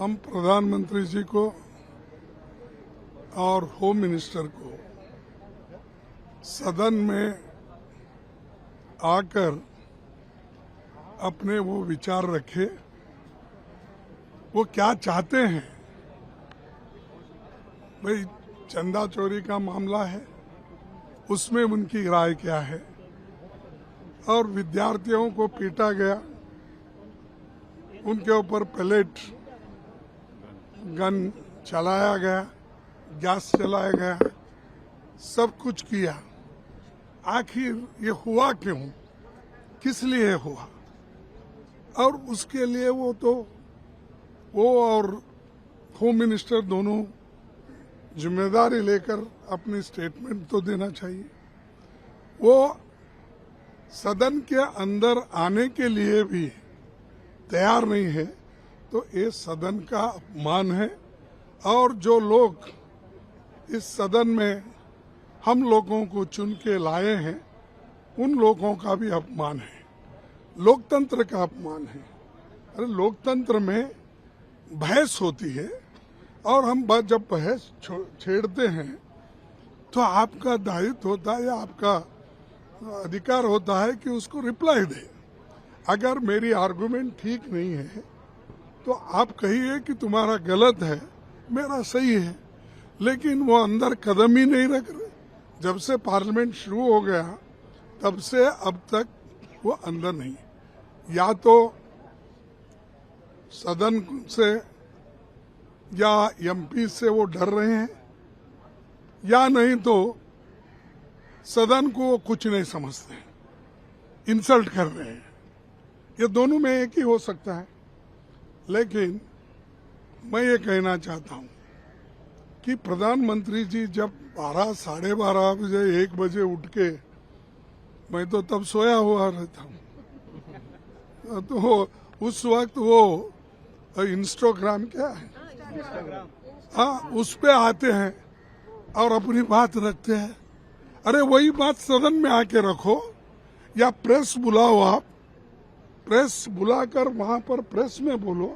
हम प्रधानमंत्री जी को और होम मिनिस्टर को सदन में आकर अपने वो विचार रखे, वो क्या चाहते हैं। भाई चंदा चोरी का मामला है, उसमें उनकी राय क्या है, और विद्यार्थियों को पीटा गया, उनके ऊपर पैलेट गन चलाया गया, गैस चलाया गया, सब कुछ किया। आखिर ये हुआ क्यों, किस लिए हुआ, और उसके लिए वो और होम मिनिस्टर दोनों जिम्मेदारी लेकर अपनी स्टेटमेंट तो देना चाहिए। वो सदन के अंदर आने के लिए भी तैयार नहीं है, तो ये सदन का अपमान है। और जो लोग इस सदन में हम लोगों को चुन के लाए हैं, उन लोगों का भी अपमान है, लोकतंत्र का अपमान है। अरे लोकतंत्र में बहस होती है, और हम जब बहस छेड़ते हैं तो आपका दायित्व होता है या आपका अधिकार होता है कि उसको रिप्लाई दे। अगर मेरी आर्गुमेंट ठीक नहीं है तो आप कहिए कि तुम्हारा गलत है, मेरा सही है, लेकिन वो अंदर कदम ही नहीं रख रहे। जब से पार्लियामेंट शुरू हो गया तब से अब तक वो अंदर नहीं, या तो सदन से या एमपी से वो डर रहे हैं, या नहीं तो सदन को वो कुछ नहीं समझते, इंसल्ट कर रहे हैं। ये दोनों में एक ही हो सकता है। लेकिन मैं ये कहना चाहता हूं कि प्रधानमंत्री जी जब 12, साढ़े 12 बजे, 1 बजे उठ के, मैं तो तब सोया हुआ रहता हूं, तो उस वक्त वो इंस्टाग्राम क्या है, हाँ, उस पे आते हैं और अपनी बात रखते हैं। अरे वही बात सदन में आके रखो, या प्रेस बुलाओ, आप प्रेस बुलाकर वहां पर प्रेस में बोलो,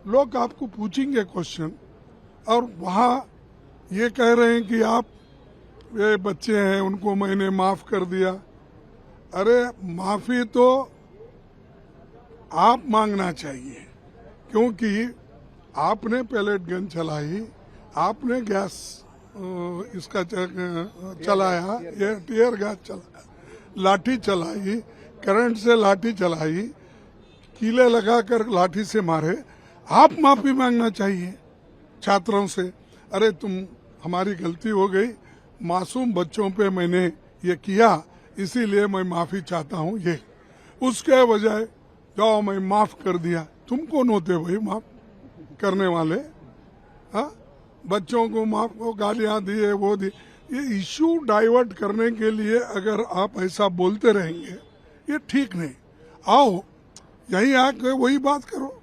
लोग आपको पूछेंगे क्वेश्चन। और वहां ये कह रहे हैं कि आप ये बच्चे हैं, उनको मैंने माफ कर दिया। अरे माफी तो आप मांगना चाहिए, क्योंकि आपने पैलेट गन चलाई, आपने गैस इसका चलाया, ये टीयर गैस चलाया, लाठी चलाई, करंट से लाठी चलाई, कीले लगाकर लाठी से मारे। आप माफी मांगना चाहिए छात्रों से। अरे हमारी गलती हो गई, मासूम बच्चों पे मैंने ये किया, इसीलिए मैं माफी चाहता हूँ। ये उसके बजाय जाओ मैं माफ कर दिया। तुम कौन होते भाई माफ करने वाले? हाँ, बच्चों को माफ को गालियां दिए, वो दी। ये इश्यू डाइवर्ट करने के लिए अगर आप ऐसा बोलते रहेंगे, ये ठीक नहीं। आओ यहीं आके वही बात करो।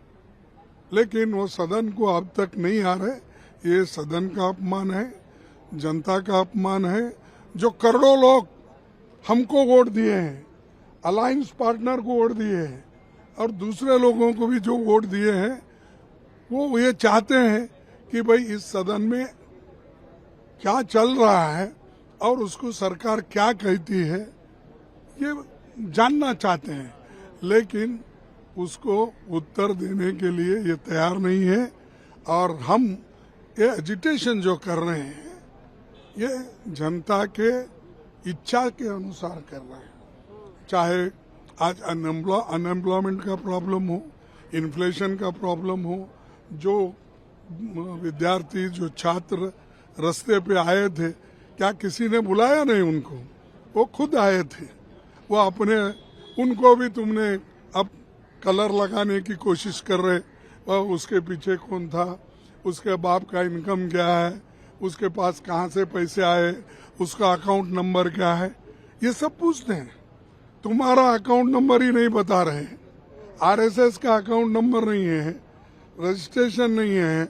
लेकिन वो सदन को अब तक नहीं आ रहे। ये सदन का अपमान है, जनता का अपमान है। जो करोड़ों लोग हमको वोट दिए हैं, अलायंस पार्टनर को वोट दिए हैं, और दूसरे लोगों को भी जो वोट दिए हैं, वो ये चाहते हैं कि भाई इस सदन में क्या चल रहा है और उसको सरकार क्या कहती है, ये जानना चाहते हैं। लेकिन उसको उत्तर देने के लिए ये तैयार नहीं है। और हम ये एजिटेशन जो कर रहे हैं, ये जनता के इच्छा के अनुसार कर रहे हैं। चाहे आज अनएम्प्लॉयमेंट का प्रॉब्लम हो, इन्फ्लेशन का प्रॉब्लम हो, जो विद्यार्थी, जो छात्र रास्ते पे आए थे, क्या किसी ने बुलाया नहीं उनको? वो खुद आए थे। वो अपने, उनको भी तुमने अब कलर लगाने की कोशिश कर रहे, वह उसके पीछे कौन था, उसके बाप का इनकम क्या है, उसके पास कहाँ से पैसे आए, उसका अकाउंट नंबर क्या है, ये सब पूछते हैं। तुम्हारा अकाउंट नंबर ही नहीं बता रहे, आरएसएस का अकाउंट नंबर नहीं है, रजिस्ट्रेशन नहीं है।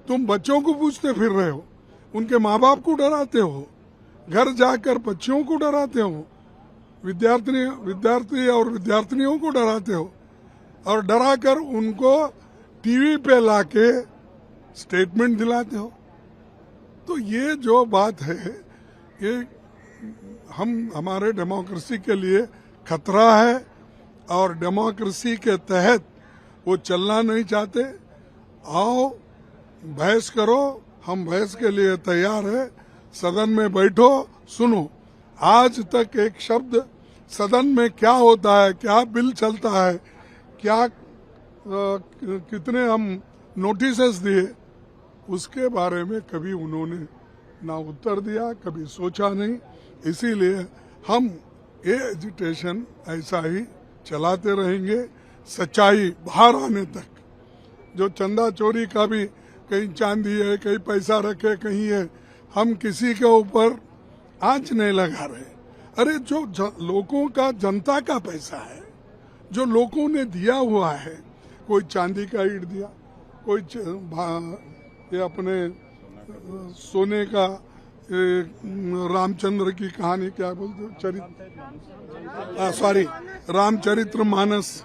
तुम बच्चों को पूछते फिर रहे हो, उनके माँ बाप को डराते हो, घर जाकर बच्चों को डराते हो, विद्यार्थी और विद्यार्थिनियों को डराते हो, और डराकर उनको टीवी पे लाके स्टेटमेंट दिलाते हो। तो ये जो बात है ये हमारे डेमोक्रेसी के लिए खतरा है और डेमोक्रेसी के तहत वो चलना नहीं चाहते। आओ बहस करो, हम बहस के लिए तैयार है। सदन में बैठो, सुनो। आज तक एक शब्द सदन में क्या होता है, क्या बिल चलता है, क्या कितने हम नोटिसेस दिए, उसके बारे में कभी उन्होंने ना उत्तर दिया, कभी सोचा नहीं। इसीलिए हम ये एजिटेशन ऐसा ही चलाते रहेंगे सच्चाई बाहर आने तक। जो चंदा चोरी का भी कहीं चांदी है, कहीं पैसा रखे, कहीं है, हम किसी के ऊपर आंच नहीं लगा रहे। अरे जो लोगों का, जनता का पैसा है, जो लोगों ने दिया हुआ है, कोई चांदी का ईंट दिया, कोई ये अपने सोने का रामचंद्र की कहानी क्या बोलते हो, सॉरी रामचरित्र मानस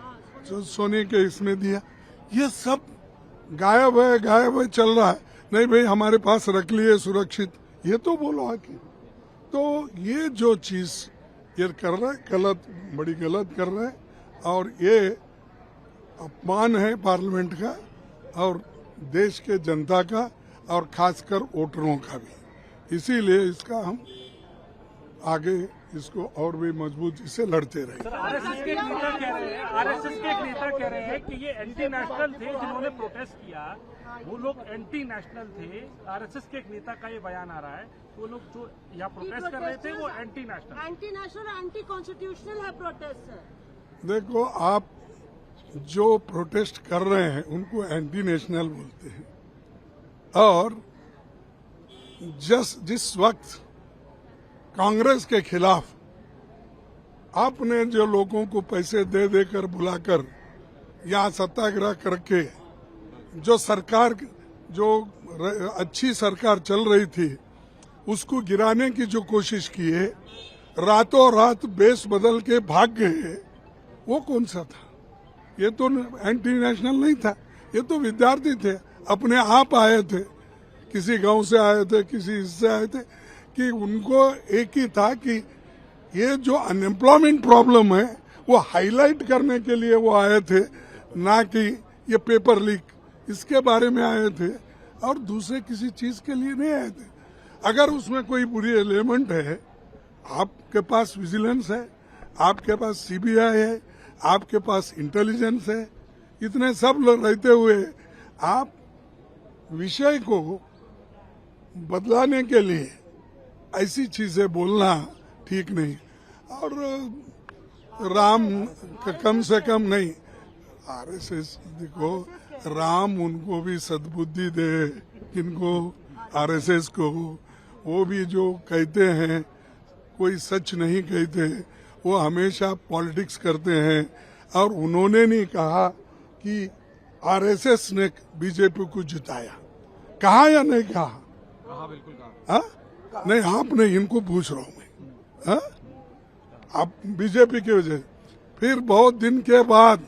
सोने के इसमें दिया। ये सब गायब है चल रहा है। नहीं भाई हमारे पास रख लिए सुरक्षित, ये तो बोलो आके। तो ये जो चीज ये कर रहा है गलत, बड़ी गलत कर रहा है और ये अपमान है पार्लियामेंट का और देश के जनता का और खासकर वोटरों का भी। इसीलिए इसका हम आगे इसको और भी मजबूती से लड़ते रहे। सर, आरएसएस के एक नेता कह रहे हैं कि ये एंटी नेशनल थे जिन्होंने प्रोटेस्ट किया, वो लोग एंटी नेशनल थे। आरएसएस के एक नेता का ये बयान आ रहा है, वो लोग जो यहाँ प्रोटेस्ट कर रहे थे वो एंटी नेशनल एंटी कॉन्स्टिट्यूशनल है प्रोटेस्ट सर। देखो, आप जो प्रोटेस्ट कर रहे हैं उनको एंटी नेशनल बोलते हैं और जिस वक्त कांग्रेस के खिलाफ आपने जो लोगों को पैसे दे देकर बुलाकर यहाँ सत्याग्रह करके जो सरकार, जो अच्छी सरकार चल रही थी, उसको गिराने की जो कोशिश की है, रातों रात बेस बदल के भाग गए, वो कौन सा था? ये तो एंटी नेशनल नहीं था, ये तो विद्यार्थी थे, अपने आप आए थे, किसी गांव से आए थे, किसी इससे आए थे, कि उनको एक ही था कि ये जो अनएम्प्लॉयमेंट प्रॉब्लम है वो हाईलाइट करने के लिए वो आए थे, ना कि ये पेपर लीक इसके बारे में आए थे और दूसरे किसी चीज के लिए नहीं आए थे। अगर उसमें कोई बुरी एलिमेंट है, आपके पास विजिलेंस है, आपके पास सीबीआई है, आपके पास इंटेलिजेंस है, इतने सब लोग रहते हुए आप विषय को बदलाने के लिए ऐसी चीजें बोलना ठीक नहीं। और राम कम से कम नहीं, आरएसएस देखो, राम उनको भी सद्बुद्धि दे, किनको, आरएसएस को। वो भी जो कहते हैं कोई सच नहीं कहते, वो हमेशा पॉलिटिक्स करते हैं। और उन्होंने नहीं कहा कि आरएसएस ने बीजेपी को जिताया, कहा या नहीं कहा? बिल्कुल कहा। हाँ? नहीं, आपने इनको पूछ रहा हूं मैं। हाँ? आप बीजेपी की वजह, फिर बहुत दिन के बाद,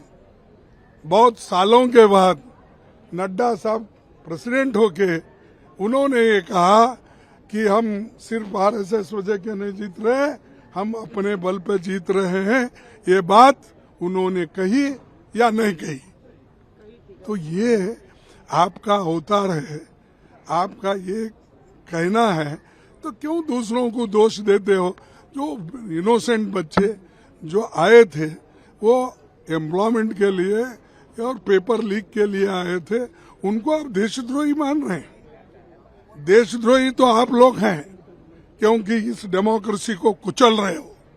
बहुत सालों के बाद नड्डा साहब प्रेसिडेंट होके उन्होंने ये कहा कि हम सिर्फ आरएसएस वजह के नहीं जीत रहे, हम अपने बल पे जीत रहे हैं। ये बात उन्होंने कही या नहीं कही? तो ये आपका अवतार है, आपका ये कहना है, तो क्यों दूसरों को दोष देते हो? जो इनोसेंट बच्चे जो आए थे वो एम्प्लॉयमेंट के लिए और पेपर लीक के लिए आए थे, उनको आप देशद्रोही मान रहे हैं। देशद्रोही तो आप लोग हैं, क्योंकि इस डेमोक्रेसी को कुचल रहे हो।